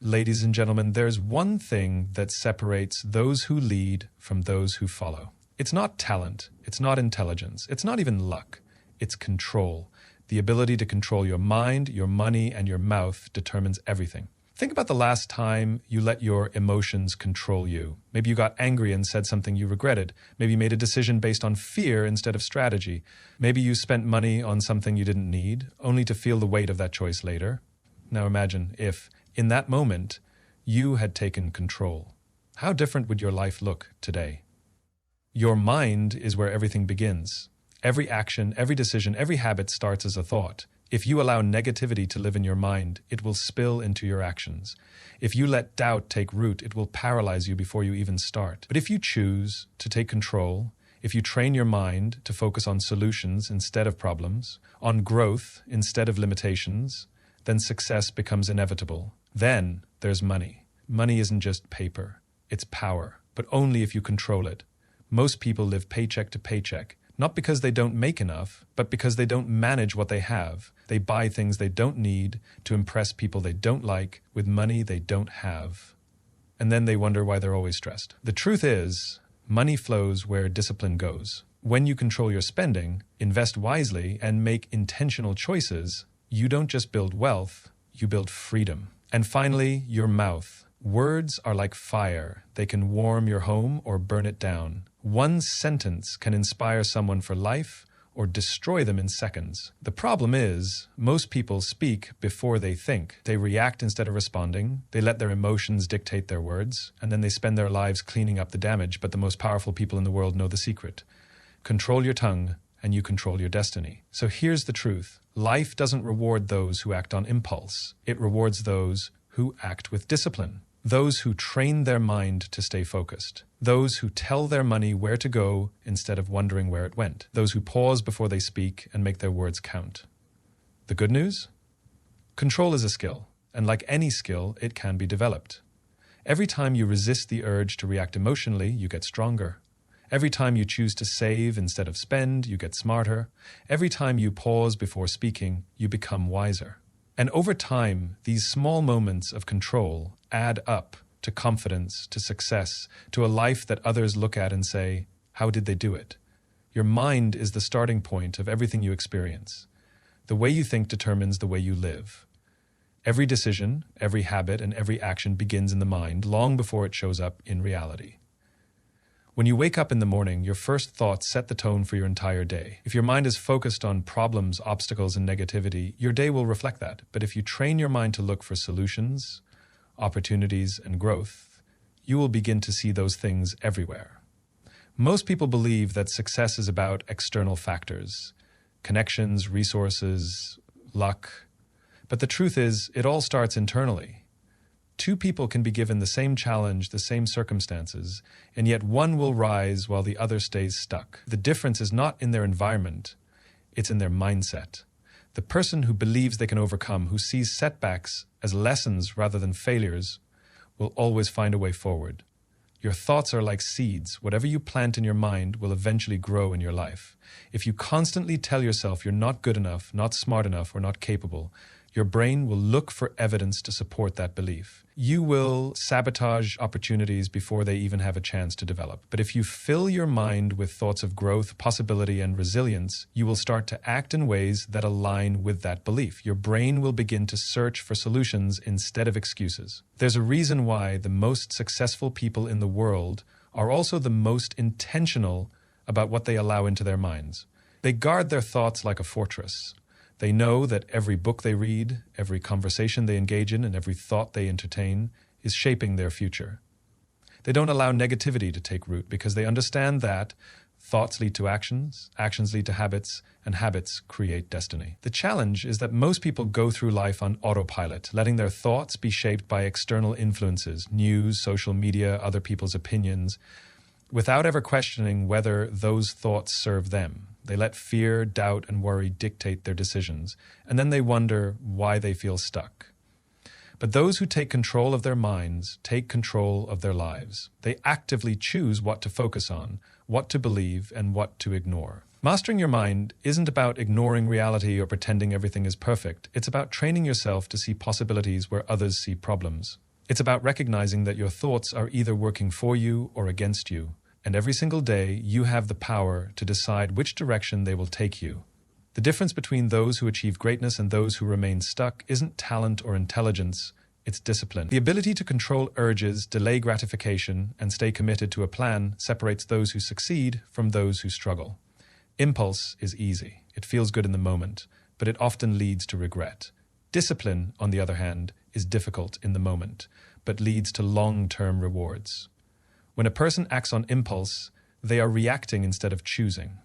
Ladies and gentlemen, there's one thing that separates those who lead from those who follow. It's not talent, it's not intelligence, it's not even luck. It's control. The ability to control your mind, your money, and your mouth determines everything. Think about the last time you let your emotions control you. Maybe you got angry and said something you regretted. Maybe you made a decision based on fear instead of strategy. Maybe you spent money on something you didn't need, only to feel the weight of that choice later. Now imagine if, in that moment, you had taken control. How different would your life look today? Your mind is where everything begins. Every action, every decision, every habit starts as a thought. If you allow negativity to live in your mind, it will spill into your actions. If you let doubt take root, it will paralyze you before you even start. But if you choose to take control, if you train your mind to focus on solutions instead of problems, on growth instead of limitations, then success becomes inevitable. Then there's money. Money isn't just paper, it's power, but only if you control it. Most people live paycheck to paycheck, not because they don't make enough, but because they don't manage what they have. They buy things they don't need to impress people they don't like with money they don't have. And then they wonder why they're always stressed. The truth is, money flows where discipline goes. When you control your spending, invest wisely, and make intentional choices, you don't just build wealth, you build freedom. And finally, your mouth. Words are like fire. They can warm your home or burn it down. One sentence can inspire someone for life or destroy them in seconds. The problem is, most people speak before they think. They react instead of responding. They let their emotions dictate their words, and then they spend their lives cleaning up the damage. But the most powerful people in the world know the secret. Control your tongue, and you control your destiny. So here's the truth. Life doesn't reward those who act on impulse. It rewards those who act with discipline. Those who train their mind to stay focused. Those who tell their money where to go instead of wondering where it went. Those who pause before they speak and make their words count. The good news? Control is a skill, and like any skill, it can be developed. Every time you resist the urge to react emotionally, you get stronger. Every time you choose to save instead of spend, you get smarter. Every time you pause before speaking, you become wiser. And over time, these small moments of control add up to confidence, to success, to a life that others look at and say, how did they do it? Your mind is the starting point of everything you experience. The way you think determines the way you live. Every decision, every habit, and every action begins in the mind long before it shows up in reality. When you wake up in the morning, your first thoughts set the tone for your entire day. If your mind is focused on problems, obstacles, and negativity, your day will reflect that. But if you train your mind to look for solutions, opportunities, and growth, you will begin to see those things everywhere. Most people believe that success is about external factors, connections, resources, luck. But the truth is, it all starts internally. Two people can be given the same challenge, the same circumstances, and yet one will rise while the other stays stuck. The difference is not in their environment, it's in their mindset. The person who believes they can overcome, who sees setbacks as lessons rather than failures, will always find a way forward. Your thoughts are like seeds. Whatever you plant in your mind will eventually grow in your life. If you constantly tell yourself you're not good enough, not smart enough, or not capable, your brain will look for evidence to support that belief. You will sabotage opportunities before they even have a chance to develop. But if you fill your mind with thoughts of growth, possibility, and resilience, you will start to act in ways that align with that belief. Your brain will begin to search for solutions instead of excuses. There's a reason why the most successful people in the world are also the most intentional about what they allow into their minds. They guard their thoughts like a fortress. They know that every book they read, every conversation they engage in, and every thought they entertain is shaping their future. They don't allow negativity to take root because they understand that thoughts lead to actions, actions lead to habits, and habits create destiny. The challenge is that most people go through life on autopilot, letting their thoughts be shaped by external influences, news, social media, other people's opinions, without ever questioning whether those thoughts serve them. They let fear, doubt, and worry dictate their decisions, and then they wonder why they feel stuck. But those who take control of their minds take control of their lives. They actively choose what to focus on, what to believe, and what to ignore. Mastering your mind isn't about ignoring reality or pretending everything is perfect. It's about training yourself to see possibilities where others see problems. It's about recognizing that your thoughts are either working for you or against you, and every single day you have the power to decide which direction they will take you. The difference between those who achieve greatness and those who remain stuck isn't talent or intelligence, it's discipline. The ability to control urges, delay gratification, and stay committed to a plan separates those who succeed from those who struggle. Impulse is easy. It feels good in the moment, but it often leads to regret. Discipline, on the other hand, is difficult in the moment, but leads to long-term rewards. When a person acts on impulse, they are reacting instead of choosing.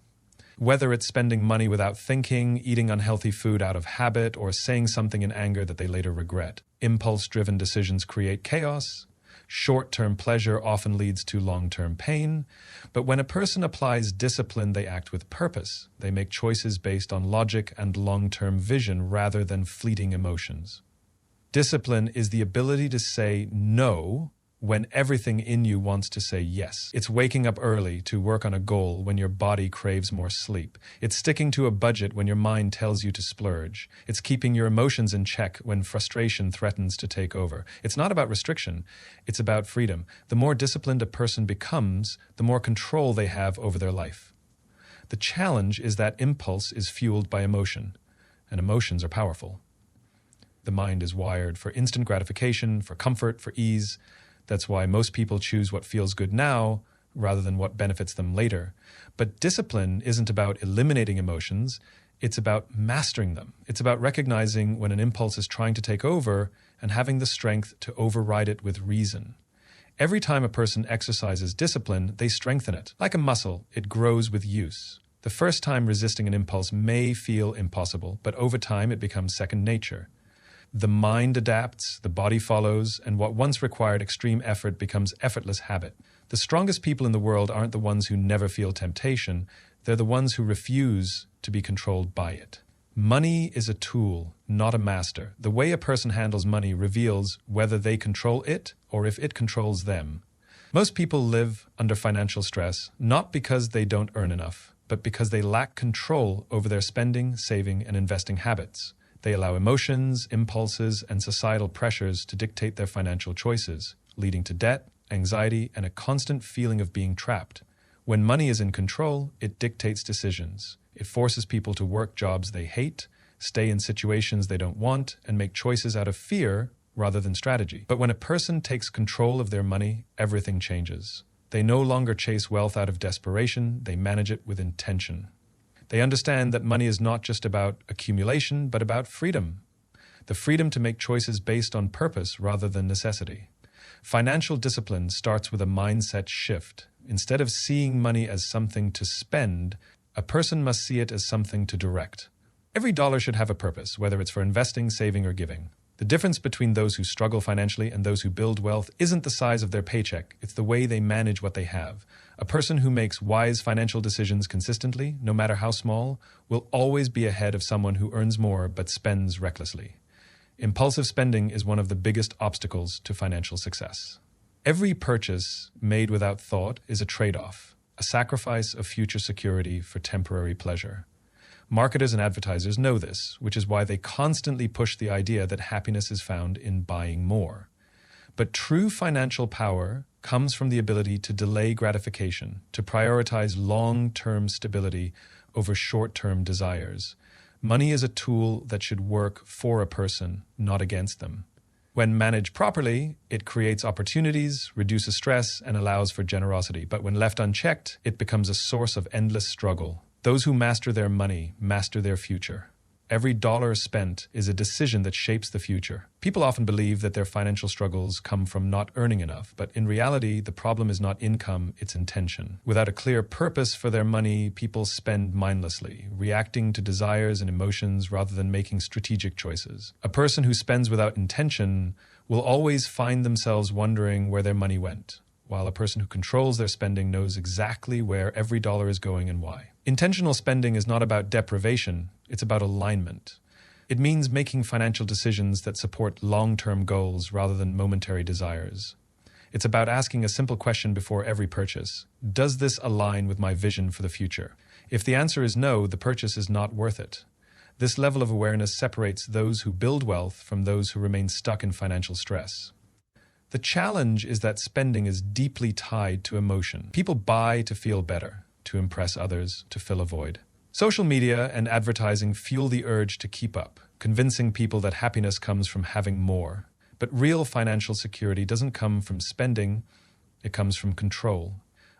Whether it's spending money without thinking, eating unhealthy food out of habit, or saying something in anger that they later regret, impulse-driven decisions create chaos. Short-term pleasure often leads to long-term pain. But when a person applies discipline, they act with purpose. They make choices based on logic and long-term vision rather than fleeting emotions. Discipline is the ability to say no when everything in you wants to say yes. It's waking up early to work on a goal when your body craves more sleep. It's sticking to a budget when your mind tells you to splurge. It's keeping your emotions in check when frustration threatens to take over. It's not about restriction, it's about freedom. The more disciplined a person becomes, the more control they have over their life. The challenge is that impulse is fueled by emotion, and emotions are powerful. The mind is wired for instant gratification, for comfort, for ease. That's why most people choose what feels good now rather than what benefits them later. But discipline isn't about eliminating emotions, it's about mastering them. It's about recognizing when an impulse is trying to take over and having the strength to override it with reason. Every time a person exercises discipline, they strengthen it. Like a muscle, it grows with use. The first time resisting an impulse may feel impossible, but over time it becomes second nature. The mind adapts, the body follows, and what once required extreme effort becomes effortless habit. The strongest people in the world aren't the ones who never feel temptation, they're the ones who refuse to be controlled by it. Money is a tool, not a master. The way a person handles money reveals whether they control it or if it controls them. Most people live under financial stress, not because they don't earn enough, but because they lack control over their spending, saving, and investing habits. They allow emotions, impulses, and societal pressures to dictate their financial choices, leading to debt, anxiety, and a constant feeling of being trapped. When money is in control, it dictates decisions. It forces people to work jobs they hate, stay in situations they don't want, and make choices out of fear rather than strategy. But when a person takes control of their money, everything changes. They no longer chase wealth out of desperation, they manage it with intention. They understand that money is not just about accumulation, but about freedom. The freedom to make choices based on purpose rather than necessity. Financial discipline starts with a mindset shift. Instead of seeing money as something to spend, a person must see it as something to direct. Every dollar should have a purpose, whether it's for investing, saving, or giving. The difference between those who struggle financially and those who build wealth isn't the size of their paycheck, it's the way they manage what they have. A person who makes wise financial decisions consistently, no matter how small, will always be ahead of someone who earns more but spends recklessly. Impulsive spending is one of the biggest obstacles to financial success. Every purchase made without thought is a trade-off, a sacrifice of future security for temporary pleasure. Marketers and advertisers know this, which is why they constantly push the idea that happiness is found in buying more. But true financial power comes from the ability to delay gratification, to prioritize long-term stability over short-term desires. Money is a tool that should work for a person, not against them. When managed properly, it creates opportunities, reduces stress, and allows for generosity. But when left unchecked, it becomes a source of endless struggle. Those who master their money master their future. Every dollar spent is a decision that shapes the future. People often believe that their financial struggles come from not earning enough, but in reality, the problem is not income, it's intention. Without a clear purpose for their money, people spend mindlessly, reacting to desires and emotions rather than making strategic choices. A person who spends without intention will always find themselves wondering where their money went, while a person who controls their spending knows exactly where every dollar is going and why. Intentional spending is not about deprivation, it's about alignment. It means making financial decisions that support long-term goals rather than momentary desires. It's about asking a simple question before every purchase. Does this align with my vision for the future? If the answer is no, the purchase is not worth it. This level of awareness separates those who build wealth from those who remain stuck in financial stress. The challenge is that spending is deeply tied to emotion. People buy to feel better, to impress others, to fill a void. Social media and advertising fuel the urge to keep up, convincing people that happiness comes from having more. But real financial security doesn't come from spending, it comes from control.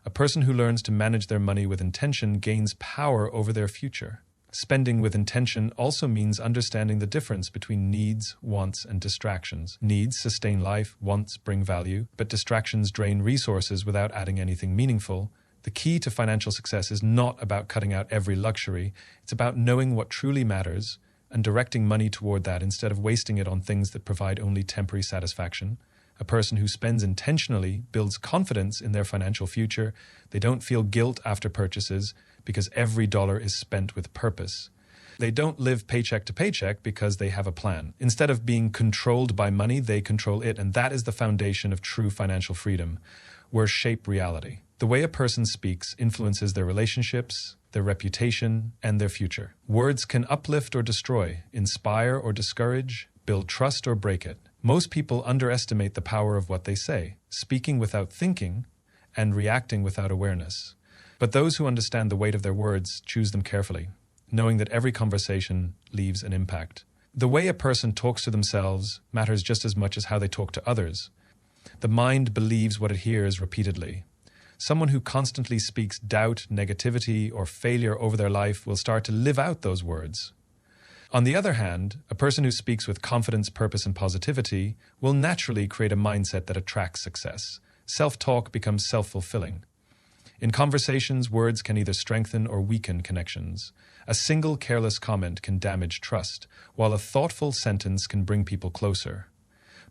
A person who learns to manage their money with intention gains power over their future. Spending with intention also means understanding the difference between needs, wants, and distractions. Needs sustain life, wants bring value, but distractions drain resources without adding anything meaningful. The key to financial success is not about cutting out every luxury, it's about knowing what truly matters and directing money toward that instead of wasting it on things that provide only temporary satisfaction. A person who spends intentionally builds confidence in their financial future. They don't feel guilt after purchases because every dollar is spent with purpose. They don't live paycheck to paycheck because they have a plan. Instead of being controlled by money, they control it, and that is the foundation of true financial freedom. Words shape reality. The way a person speaks influences their relationships, their reputation, and their future. Words can uplift or destroy, inspire or discourage, build trust or break it. Most people underestimate the power of what they say, speaking without thinking and reacting without awareness. But those who understand the weight of their words choose them carefully, knowing that every conversation leaves an impact. The way a person talks to themselves matters just as much as how they talk to others. The mind believes what it hears repeatedly. Someone who constantly speaks doubt, negativity, or failure over their life will start to live out those words. On the other hand, a person who speaks with confidence, purpose, and positivity will naturally create a mindset that attracts success. Self-talk becomes self-fulfilling. In conversations, words can either strengthen or weaken connections. A single careless comment can damage trust, while a thoughtful sentence can bring people closer.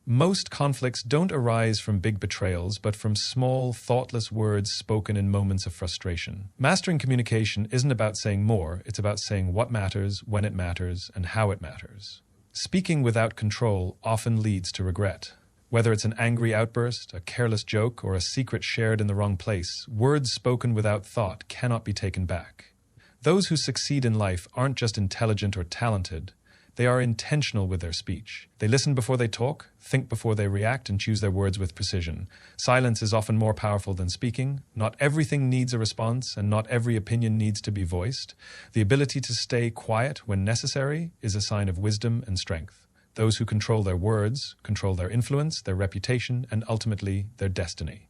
Most conflicts don't arise from big betrayals, but from small, thoughtless words spoken in moments of frustration. Mastering communication isn't about saying more, it's about saying what matters, when it matters, and how it matters. Speaking without control often leads to regret. Whether it's an angry outburst, a careless joke, or a secret shared in the wrong place, words spoken without thought cannot be taken back. Those who succeed in life aren't just intelligent or talented, they are intentional with their speech. They listen before they talk, think before they react, and choose their words with precision. Silence is often more powerful than speaking. Not everything needs a response, and not every opinion needs to be voiced. The ability to stay quiet when necessary is a sign of wisdom and strength. Those who control their words control their influence, their reputation, and ultimately their destiny.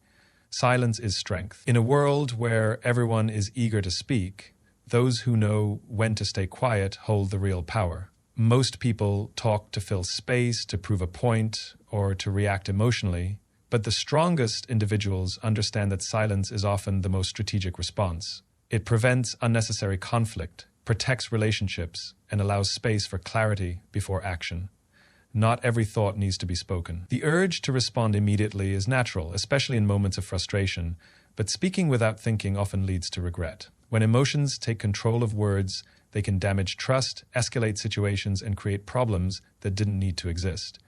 Silence is strength. In a world where everyone is eager to speak, those who know when to stay quiet hold the real power. Most people talk to fill space, to prove a point, or to react emotionally, but the strongest individuals understand that silence is often the most strategic response. It prevents unnecessary conflict, protects relationships, and allows space for clarity before action. Not every thought needs to be spoken. The urge to respond immediately is natural, especially in moments of frustration, but speaking without thinking often leads to regret. When emotions take control of words, they can damage trust, escalate situations, and create problems that didn't need to exist.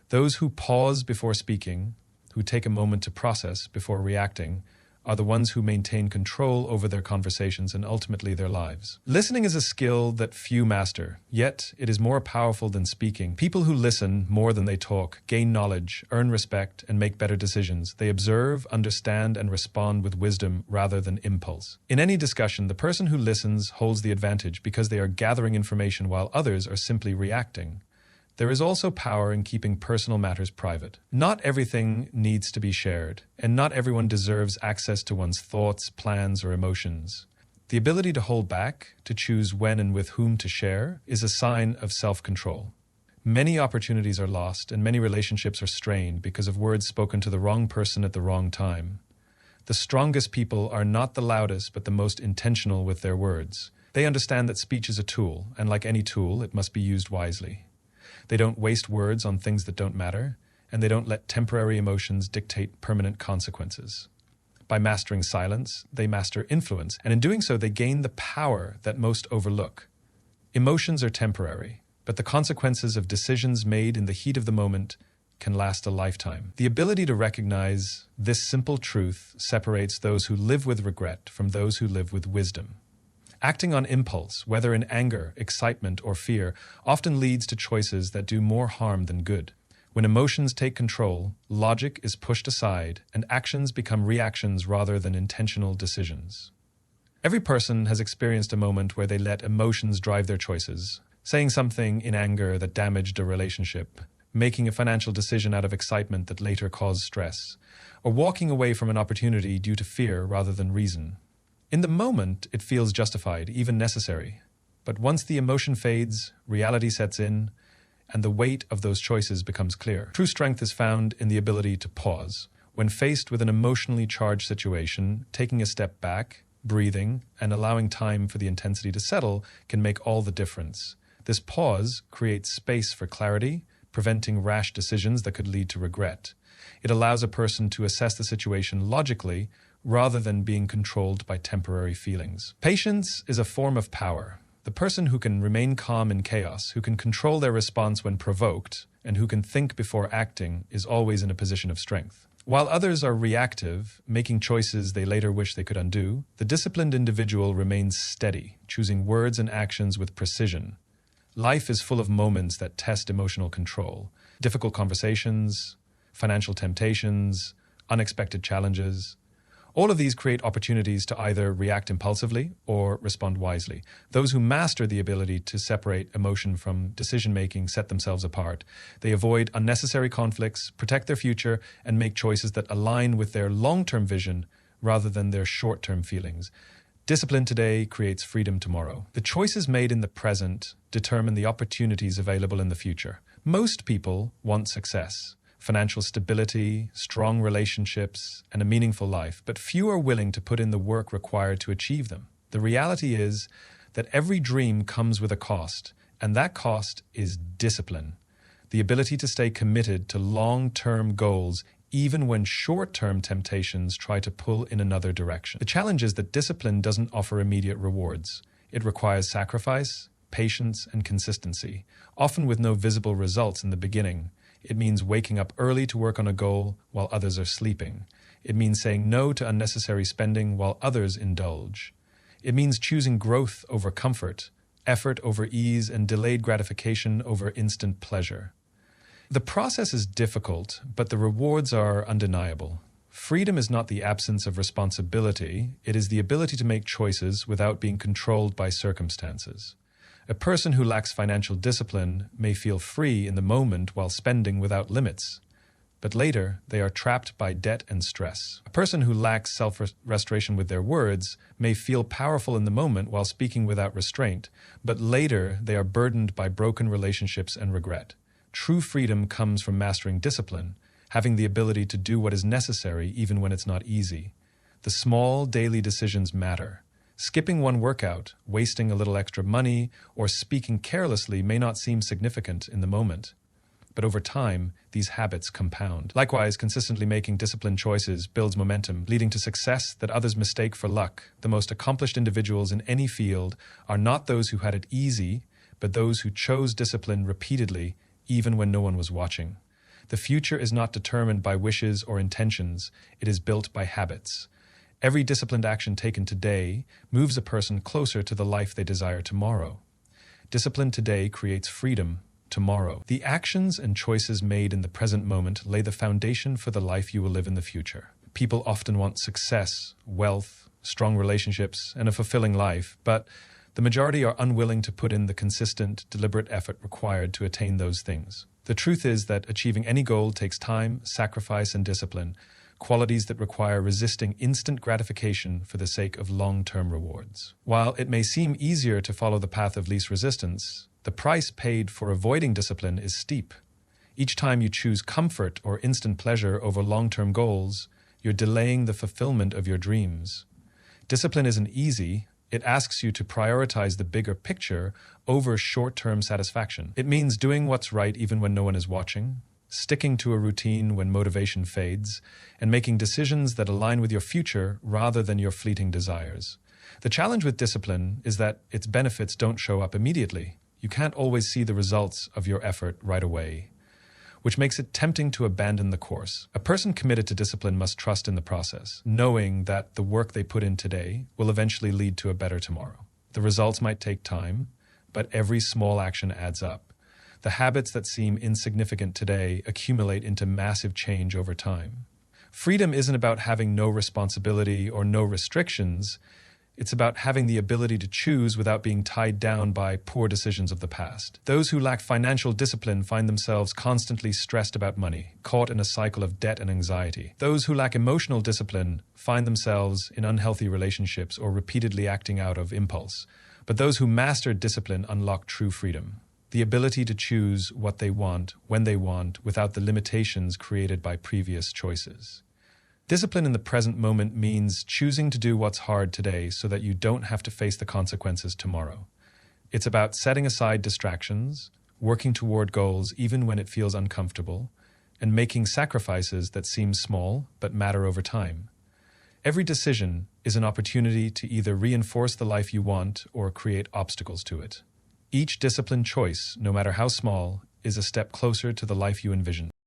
Those who pause before speaking, who take a moment to process before reacting, are the ones who maintain control over their conversations and ultimately their lives. Listening is a skill that few master, yet it is more powerful than speaking. People who listen more than they talk gain knowledge, earn respect, and make better decisions. They observe, understand, and respond with wisdom rather than impulse. In any discussion, the person who listens holds the advantage because they are gathering information while others are simply reacting. There is also power in keeping personal matters private. Not everything needs to be shared, and not everyone deserves access to one's thoughts, plans, or emotions. The ability to hold back, to choose when and with whom to share, is a sign of self-control. Many opportunities are lost, and many relationships are strained because of words spoken to the wrong person at the wrong time. The strongest people are not the loudest, but the most intentional with their words. They understand that speech is a tool, and like any tool, it must be used wisely. They don't waste words on things that don't matter, and they don't let temporary emotions dictate permanent consequences. By mastering silence, they master influence, and in doing so, they gain the power that most overlook. Emotions are temporary, but the consequences of decisions made in the heat of the moment can last a lifetime. The ability to recognize this simple truth separates those who live with regret from those who live with wisdom. Acting on impulse, whether in anger, excitement, or fear, often leads to choices that do more harm than good. When emotions take control, logic is pushed aside and actions become reactions rather than intentional decisions. Every person has experienced a moment where they let emotions drive their choices, saying something in anger that damaged a relationship, making a financial decision out of excitement that later caused stress, or walking away from an opportunity due to fear rather than reason. In the moment, it feels justified, even necessary. But once the emotion fades, reality sets in, and the weight of those choices becomes clear. True strength is found in the ability to pause. When faced with an emotionally charged situation, taking a step back, breathing, and allowing time for the intensity to settle can make all the difference. This pause creates space for clarity, preventing rash decisions that could lead to regret. It allows a person to assess the situation logically rather than being controlled by temporary feelings. Patience is a form of power. The person who can remain calm in chaos, who can control their response when provoked, and who can think before acting is always in a position of strength. While others are reactive, making choices they later wish they could undo, the disciplined individual remains steady, choosing words and actions with precision. Life is full of moments that test emotional control. Difficult conversations, financial temptations, unexpected challenges. All of these create opportunities to either react impulsively or respond wisely. Those who master the ability to separate emotion from decision-making set themselves apart. They avoid unnecessary conflicts, protect their future, and make choices that align with their long-term vision rather than their short-term feelings. Discipline today creates freedom tomorrow. The choices made in the present determine the opportunities available in the future. Most people want success, financial stability, strong relationships, and a meaningful life, but few are willing to put in the work required to achieve them. The reality is that every dream comes with a cost, and that cost is discipline. The ability to stay committed to long-term goals even when short-term temptations try to pull in another direction. The challenge is that discipline doesn't offer immediate rewards. It requires sacrifice, patience, and consistency, often with no visible results in the beginning. It means waking up early to work on a goal while others are sleeping. It means saying no to unnecessary spending while others indulge. It means choosing growth over comfort, effort over ease, and delayed gratification over instant pleasure. The process is difficult, but the rewards are undeniable. Freedom is not the absence of responsibility, it is the ability to make choices without being controlled by circumstances. A person who lacks financial discipline may feel free in the moment while spending without limits, but later they are trapped by debt and stress. A person who lacks self-restoration with their words may feel powerful in the moment while speaking without restraint, but later they are burdened by broken relationships and regret. True freedom comes from mastering discipline, having the ability to do what is necessary even when it's not easy. The small daily decisions matter. Skipping one workout, wasting a little extra money, or speaking carelessly may not seem significant in the moment. But over time, these habits compound. Likewise, consistently making disciplined choices builds momentum, leading to success that others mistake for luck. The most accomplished individuals in any field are not those who had it easy, but those who chose discipline repeatedly, even when no one was watching. The future is not determined by wishes or intentions, it is built by habits. Every disciplined action taken today moves a person closer to the life they desire tomorrow. Discipline today creates freedom tomorrow. The actions and choices made in the present moment lay the foundation for the life you will live in the future. People often want success, wealth, strong relationships, and a fulfilling life, but the majority are unwilling to put in the consistent, deliberate effort required to attain those things. The truth is that achieving any goal takes time, sacrifice, and discipline, qualities that require resisting instant gratification for the sake of long-term rewards. While it may seem easier to follow the path of least resistance, the price paid for avoiding discipline is steep. Each time you choose comfort or instant pleasure over long-term goals, you're delaying the fulfillment of your dreams. Discipline isn't easy. It asks you to prioritize the bigger picture over short-term satisfaction. It means doing what's right even when no one is watching, sticking to a routine when motivation fades, and making decisions that align with your future rather than your fleeting desires. The challenge with discipline is that its benefits don't show up immediately. You can't always see the results of your effort right away, which makes it tempting to abandon the course. A person committed to discipline must trust in the process, knowing that the work they put in today will eventually lead to a better tomorrow. The results might take time, but every small action adds up. The habits that seem insignificant today accumulate into massive change over time. Freedom isn't about having no responsibility or no restrictions. It's about having the ability to choose without being tied down by poor decisions of the past. Those who lack financial discipline find themselves constantly stressed about money, caught in a cycle of debt and anxiety. Those who lack emotional discipline find themselves in unhealthy relationships or repeatedly acting out of impulse. But those who master discipline unlock true freedom, the ability to choose what they want, when they want, without the limitations created by previous choices. Discipline in the present moment means choosing to do what's hard today so that you don't have to face the consequences tomorrow. It's about setting aside distractions, working toward goals even when it feels uncomfortable, and making sacrifices that seem small but matter over time. Every decision is an opportunity to either reinforce the life you want or create obstacles to it. Each disciplined choice, no matter how small, is a step closer to the life you envision.